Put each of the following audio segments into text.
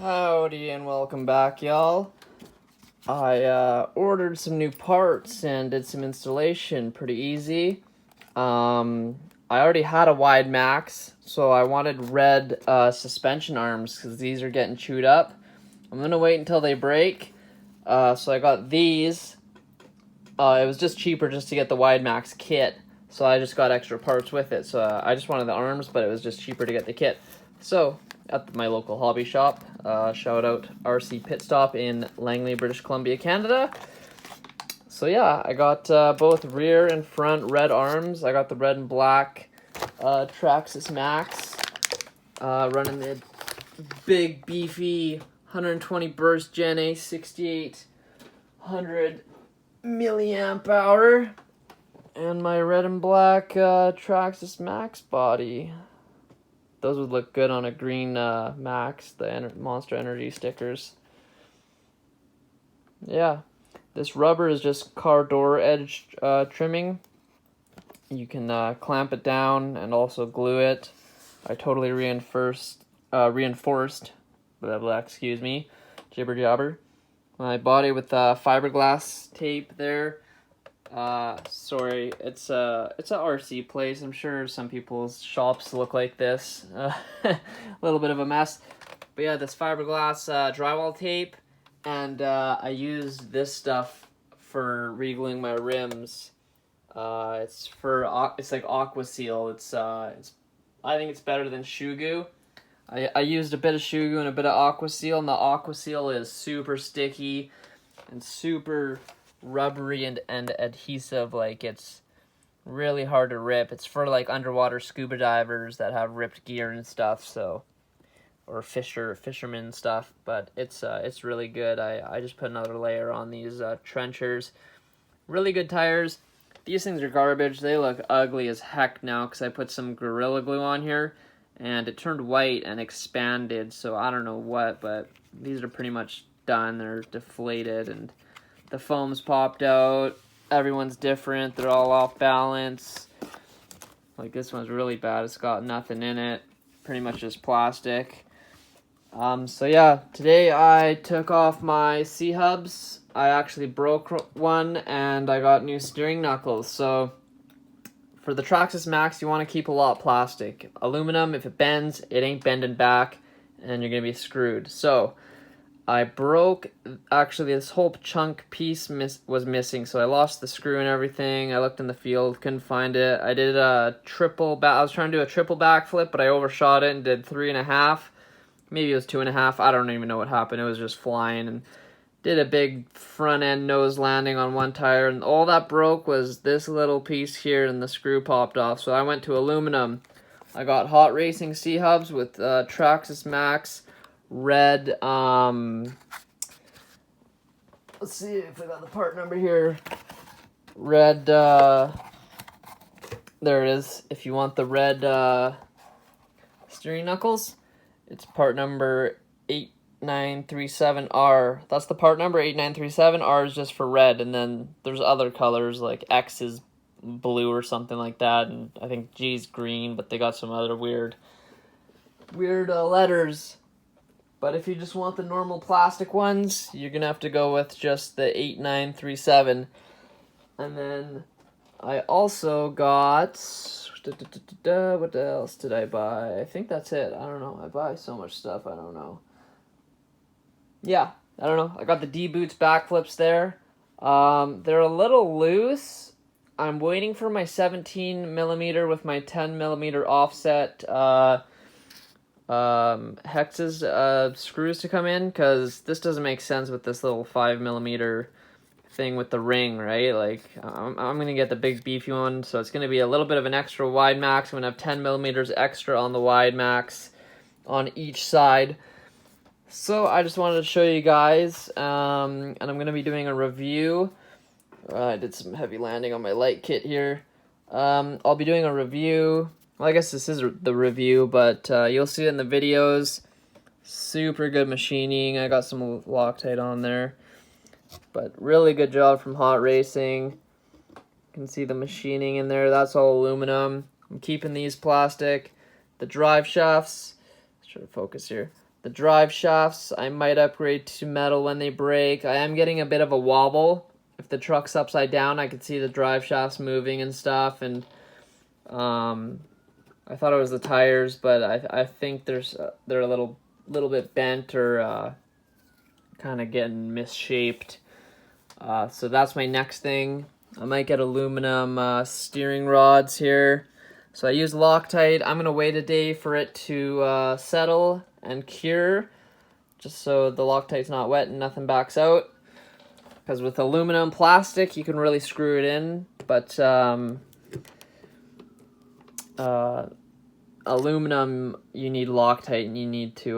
Howdy and welcome back, y'all. I ordered some new parts and did some installation. Pretty easy. I already had a wide max, so I wanted red suspension arms because these are getting chewed up. I'm gonna wait until they break. So I got these. It was just cheaper just to get the wide max kit, so I just got extra parts with it. So I just wanted the arms, but it was just cheaper to get the kit. So at my local hobby shop, shout out RC Pit Stop in Langley, British Columbia, Canada. So yeah, I got both rear and front red arms. I got the red and black Traxxas MAXX, running the big beefy 120 burst Gen A 6800 milliamp hour, and my red and black Traxxas MAXX body. Those would look good on a green Max, the Monster Energy stickers. Yeah, this rubber is just car door edge trimming. You can clamp it down and also glue it. I totally reinforced, blah blah, excuse me, jibber jabber. My body with fiberglass tape there. Sorry, it's a RC place. I'm sure some people's shops look like this. A little bit of a mess. But yeah, this fiberglass drywall tape, and I use this stuff for re-gluing my rims. It's like Aqua Seal. It's I think it's better than shoe goo. I used a bit of shoe goo and a bit of Aqua Seal, and the Aqua Seal is super sticky and super rubbery and adhesive. Like, it's really hard to rip. It's for like underwater scuba divers that have ripped gear and stuff, so, or fishermen stuff. But it's really good. I just put another layer on these trenchers. Really good tires. These things are garbage. They look ugly as heck now because I put some Gorilla Glue on here and it turned white and expanded, so I don't know what, but these are pretty much done. They're deflated and the foam's popped out. Everyone's different. They're all off balance. Like, this one's really bad. It's got nothing in it. Pretty much just plastic. So yeah, today I took off my C-hubs. I actually broke one and I got new steering knuckles. So for the Traxxas MAXX, you want to keep a lot of plastic. Aluminum, if it bends, it ain't bending back and you're going to be screwed. So I broke, actually this whole chunk piece was missing, so I lost the screw and everything. I looked in the field, couldn't find it. I did a I was trying to do a triple backflip, but I overshot it and did 3.5. Maybe it was 2.5. I don't even know what happened. It was just flying, and did a big front end nose landing on one tire, and all that broke was this little piece here, and the screw popped off. So I went to aluminum. I got HotRacing C hubs with Traxxas MAXX red, let's see if I got the part number here. Red, there it is. If you want the red steering knuckles, it's part number 8937R. That's the part number, 8937. R is just for red, and then there's other colors, like X is blue or something like that, and I think G is green, but they got some other weird letters. But if you just want the normal plastic ones, you're going to have to go with just the 8937. And then I also got, what else did I buy? I think that's it. I don't know. I buy so much stuff, I don't know. Yeah, I don't know. I got the D-Boots backflips there. They're a little loose. I'm waiting for my 17mm with my 10mm offset hexes screws to come in, because this doesn't make sense with this little 5mm thing with the ring, right? Like, I'm gonna get the big beefy one, so it's gonna be a little bit of an extra wide max. I'm gonna have 10mm extra on the wide max on each side. So I just wanted to show you guys, and I'm gonna be doing a review. I did some heavy landing on my light kit here. I'll be doing a review. Well, I guess this is the review, but you'll see it in the videos. Super good machining. I got some Loctite on there. But really good job from HotRacing. You can see the machining in there. That's all aluminum. I'm keeping these plastic. The drive shafts, let's try to focus here. The drive shafts, I might upgrade to metal when they break. I am getting a bit of a wobble. If the truck's upside down, I could see the drive shafts moving and stuff, and I thought it was the tires, but I think they're a little bit bent or kind of getting misshaped. So that's my next thing. I might get aluminum steering rods here. So I use Loctite. I'm gonna wait a day for it to settle and cure, just so the Loctite's not wet and nothing backs out. Because with aluminum plastic, you can really screw it in, but aluminum, you need Loctite, and you need to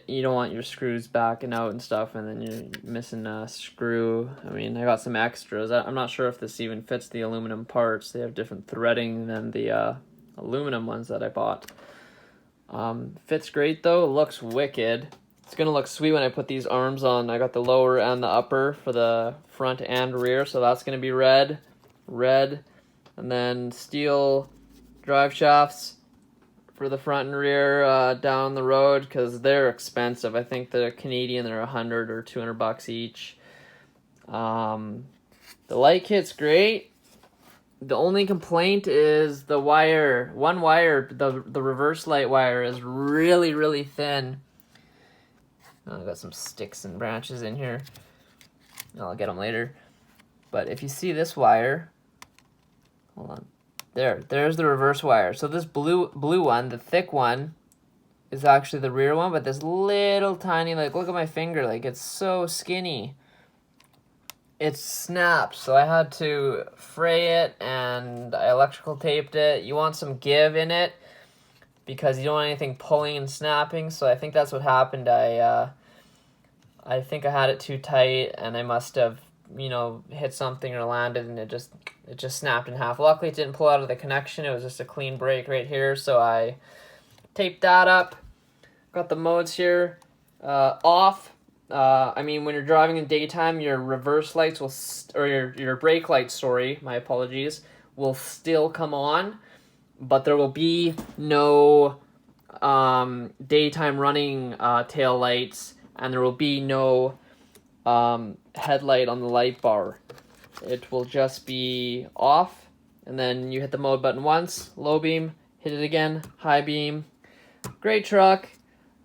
you don't want your screws backing out and stuff, and then you're missing a screw. I mean, I got some extras. I'm not sure if this even fits the aluminum parts. They have different threading than the aluminum ones that I bought. Fits great though. Looks wicked. It's gonna look sweet when I put these arms on. I got the lower and the upper for the front and rear, so that's gonna be red, and then steel drive shafts for the front and rear down the road, because they're expensive. I think they're Canadian, they're $100 or $200 each. The light kit's great. The only complaint is the wire. One wire, the reverse light wire, is really thin. Oh, I got some sticks and branches in here. I'll get them later. But if you see this wire, hold on. There's the reverse wire. So this blue one, the thick one, is actually the rear one, but this little tiny, like, look at my finger, like, it's so skinny. It snapped, so I had to fray it, and I electrical taped it. You want some give in it, because you don't want anything pulling and snapping, so I think that's what happened. I think I had it too tight, and I must have, hit something or landed, and it just snapped in half. Luckily, it didn't pull out of the connection. It was just a clean break right here, so I taped that up. Got the modes here off. I mean, when you're driving in daytime, your reverse lights will, or your brake lights, sorry, my apologies, will still come on, but there will be no daytime running tail lights, and there will be no headlight on the light bar. It will just be off, and then you hit the mode button once, low beam, hit it again, high beam. Great truck.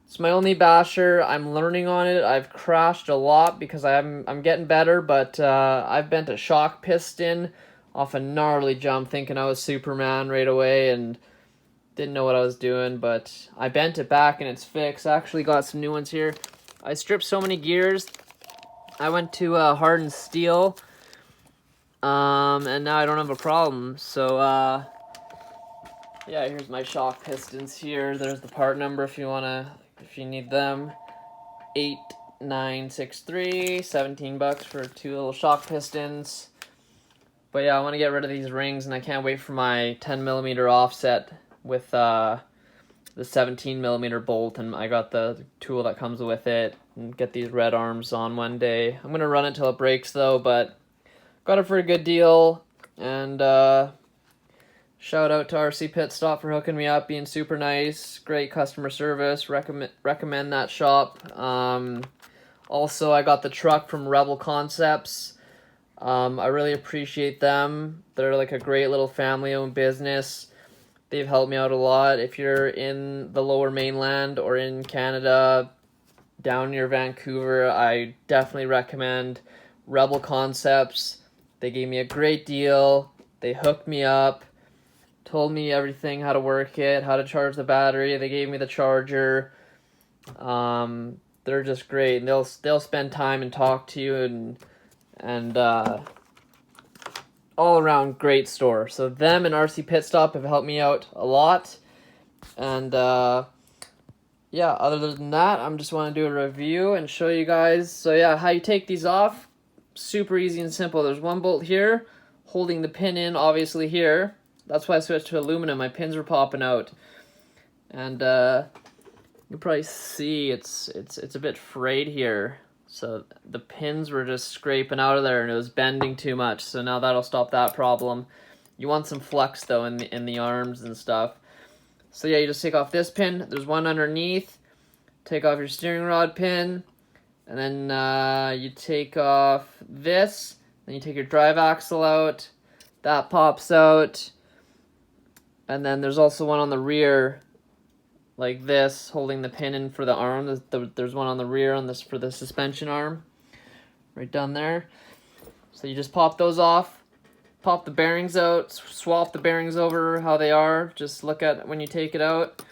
It's my only basher. I'm learning on it. I've crashed a lot because I'm getting better, but I've bent a shock piston off a gnarly jump thinking I was Superman right away and didn't know what I was doing, but I bent it back and it's fixed. I actually got some new ones here. I stripped so many gears. I went to hardened steel, and now I don't have a problem. So, yeah, here's my shock pistons here. There's the part number if you need them. 8963, $17 for 2 little shock pistons. But yeah, I want to get rid of these rings, and I can't wait for my 10mm offset with the 17mm bolt, and I got the tool that comes with it, and get these red arms on one day. I'm gonna run it till it breaks though, but got it for a good deal. And shout out to RC Pit Stop for hooking me up, being super nice, great customer service. Recommend that shop. Also, I got the truck from Rebel Concepts. I really appreciate them. They're like a great little family-owned business. They've helped me out a lot. If you're in the Lower Mainland or in Canada, down near Vancouver, I definitely recommend Rebel Concepts. They gave me a great deal. They hooked me up, told me everything, how to work it, how to charge the battery. They gave me the charger. They're just great, and they'll spend time and talk to you, and all around great store. So them and RC Pit Stop have helped me out a lot. And yeah, other than that, I'm just want to do a review and show you guys. So yeah, how you take these off, super easy and simple. There's one bolt here holding the pin in, obviously here. That's why I switched to aluminum. My pins were popping out. And you'll probably see it's a bit frayed here. So the pins were just scraping out of there, and it was bending too much. So now that'll stop that problem. You want some flex though in the arms and stuff. So yeah, you just take off this pin. There's one underneath. take off your steering rod pin, and then you take off this, then you take your drive axle out, that pops out, and then there's also one on the rear, like this, holding the pin in for the arm. There's one on the rear on this for the suspension arm, right down there. So you just pop those off, pop the bearings out, swap the bearings over how they are. Just look at when you take it out.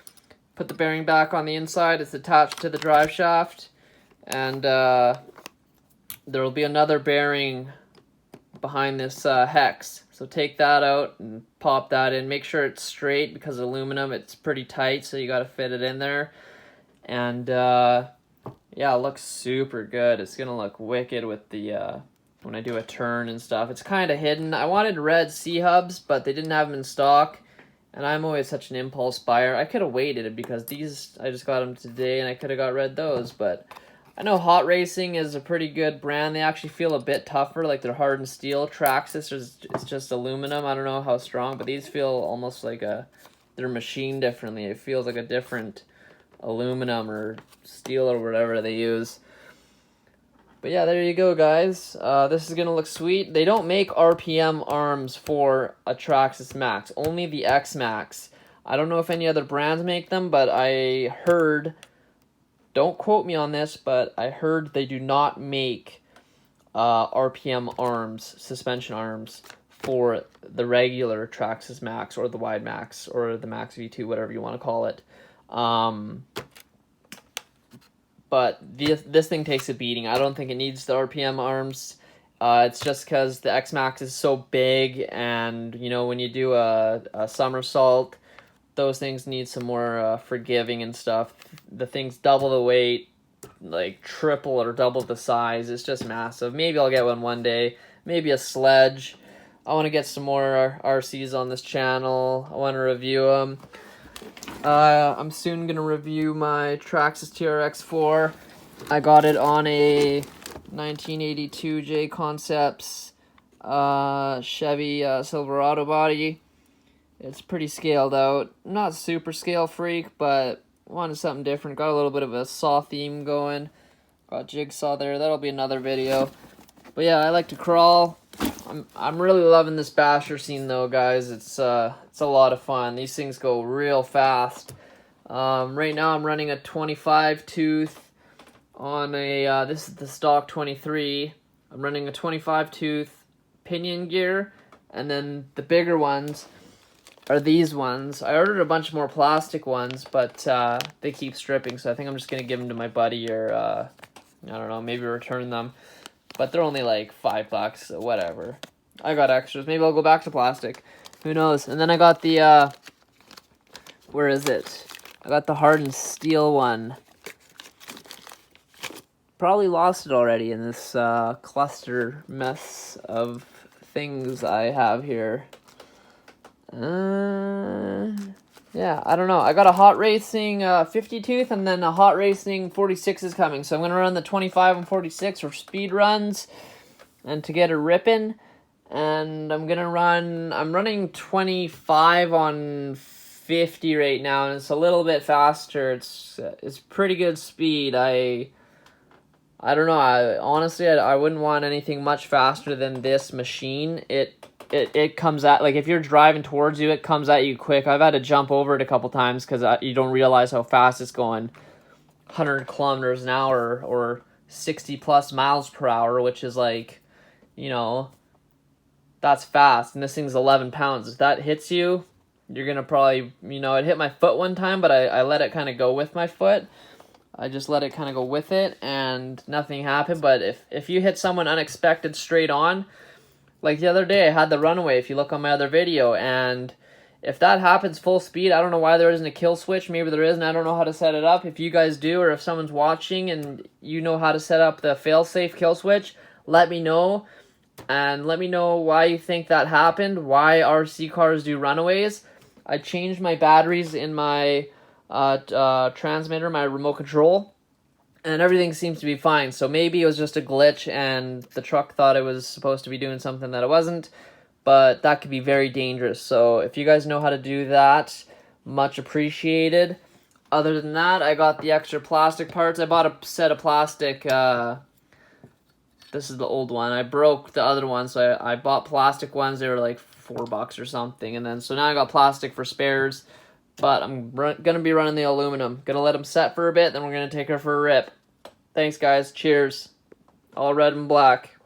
Put the bearing back on the inside. It's attached to the drive shaft, and there will be another bearing behind this hex. So take that out and pop that in. Make sure it's straight because aluminum, it's pretty tight, so you got to fit it in there. And yeah, it looks super good. It's gonna look wicked with the when I do a turn and stuff. It's kind of hidden. I wanted red C-hubs, but they didn't have them in stock. And I'm always such an impulse buyer. I could have waited because these, I just got them today and I could have got red those. But I know HotRacing is a pretty good brand. They actually feel a bit tougher, like they're hardened steel. Traxxas is just aluminum. I don't know how strong, but these feel almost like they're machined differently. It feels like a different aluminum or steel or whatever they use. But yeah, there you go, guys. This is going to look sweet. They don't make RPM arms for a Traxxas MAXX, only the X MAXX. I don't know if any other brands make them, but I heard, don't quote me on this, but I heard they do not make RPM arms, suspension arms, for the regular Traxxas MAXX or the Wide MAXX or the MAXX V2, whatever you want to call it. But this thing takes a beating. I don't think it needs the RPM arms. It's just because the X MAXX is so big, and you know when you do a somersault, those things need some more forgiving and stuff. The thing's double the weight, like triple or double the size. It's just massive. Maybe I'll get one day. Maybe a sledge. I want to get some more RCs on this channel. I want to review them. I'm soon going to review my Traxxas TRX4. I got it on a 1982 J Concepts Chevy Silverado body. It's pretty scaled out. Not super scale freak, but wanted something different. Got a little bit of a saw theme going. Got jigsaw there. That'll be another video. But yeah, I like to crawl. I'm really loving this basher scene though, guys. It's a lot of fun. These things go real fast. Right now I'm running a 25 tooth on a this is the stock 23. I'm running a 25 tooth pinion gear, and then the bigger ones are these ones. I ordered a bunch more plastic ones, but they keep stripping, so I think I'm just gonna give them to my buddy, or I don't know, maybe return them. But they're only like $5, so whatever. I got extras. Maybe I'll go back to plastic. Who knows? And then I got the, where is it? I got the hardened steel one. Probably lost it already in this cluster mess of things I have here. Yeah, I don't know. I got a HotRacing 50 tooth, and then a HotRacing 46 is coming. So I'm going to run the 25 and 46 for speed runs and to get a ripping. And I'm running 25 on 50 right now, and it's a little bit faster. It's pretty good speed. I don't know. Honestly, I wouldn't want anything much faster than this machine. It comes at, like, if you're driving towards you, it comes at you quick. I've had to jump over it a couple times because you don't realize how fast it's going. 100 kilometers an hour or 60 plus miles per hour, which is like, you know, that's fast. And this thing's 11 pounds. If that hits you, you're going to probably, you know, it hit my foot one time, but I let it kind of go with my foot. I just let it kind of go with it, and nothing happened. But if you hit someone unexpected straight on, like the other day, I had the runaway, if you look on my other video, and if that happens full speed, I don't know why there isn't a kill switch. Maybe there is, and I don't know how to set it up. If you guys do, or if someone's watching and you know how to set up the fail-safe kill switch, let me know, and let me know why you think that happened, why RC cars do runaways. I changed my batteries in my transmitter, my remote control, and everything seems to be fine. So maybe it was just a glitch and the truck thought it was supposed to be doing something that it wasn't, but that could be very dangerous. So if you guys know how to do that, much appreciated. Other than that, I got the extra plastic parts. I bought a set of plastic, this is the old one. I broke the other one, so I bought plastic ones. They were like $4 or something. And then, so now I got plastic for spares, but I'm gonna be running the aluminum. Gonna let them set for a bit, then we're gonna take her for a rip. Thanks, guys. Cheers. All red and black.